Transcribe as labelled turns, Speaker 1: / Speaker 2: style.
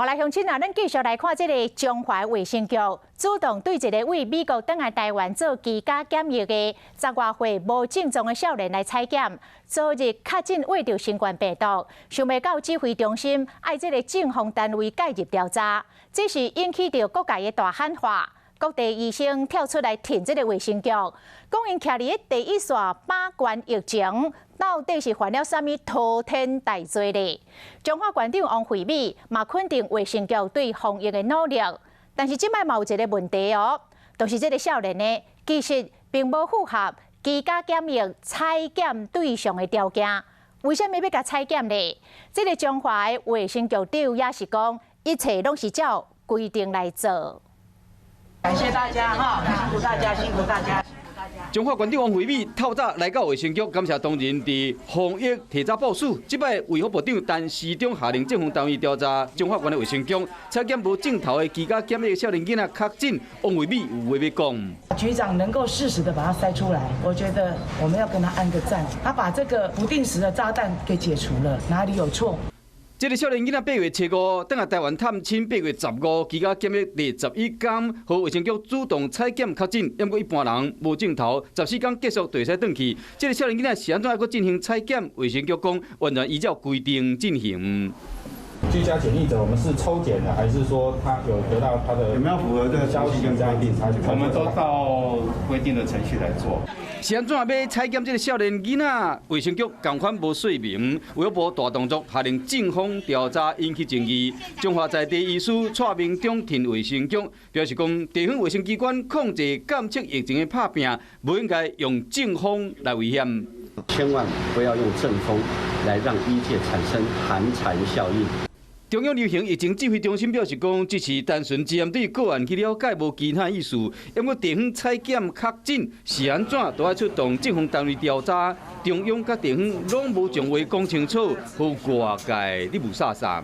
Speaker 1: 好来，乡亲啊，咱继续来看这个中华卫生局主动对一个为美国返来台湾做居家检疫的10外岁无症状的少年来采检，昨日确诊患着新冠病毒，想袂到指挥中心爱这个政府单位介入调查，这是引起着各界的大喊话。 各地医生跳出来挺这个卫生局，讲因徛伫第一线把关疫情，到底是犯了啥物滔天大罪呢？中华县长王惠美嘛肯定卫生局对防疫的努力，但是即摆嘛有一个问题哦，就是这个少年呢，其实并无符合居家检疫采检对象的条件。为什么要甲采检呢？这个中华的卫生局长也是讲，一切拢是照规定来做。
Speaker 2: 感谢大家哈，辛苦大家，辛苦大家。
Speaker 3: 中华县长王惠美透早来到卫生局，感谢同仁伫防疫提早部署。即摆卫福部长陈时中下令政府单位调查中华县的卫生局采检无镜头的居家检疫的少年囡仔确诊。王惠美有话要讲。
Speaker 2: 局长能够适时的把它筛出来，我觉得我们要跟他按个赞。他把这个不定时的炸弹给解除了，哪里有错？
Speaker 3: 这个少年囡仔8月初5返来台湾探亲，8月15居家检疫第11天，和卫生局主动采检确诊，因过一般人无镜头，14天结束就使转去。这个少年囡仔是安怎还阁进行采检？卫生局讲完全依照规定进行。
Speaker 4: 居家检疫者，我们是抽检的，还是说他有得到他的有没有符合这个消息跟规定？
Speaker 5: 我们都照规定的程序来做。
Speaker 3: 是安怎要采检这个少年囡仔？卫生局同款无说明，卫福部大动作下令警方调查，引起争议。中华在地医师蔡明忠挺卫生局，表示讲地方卫生机关控制监测疫情的拍拼，不应该用政风来危险。
Speaker 6: 千万不要用政风来让医界产生寒蝉效应。
Speaker 3: 中央流行疫情指挥中心表示讲，这是单纯只针对个案去了解，无其他意思。因为地方采检确诊是安怎，都要出动政府单位调查。中央甲地方拢无将话讲清楚，和外界你无啥啥。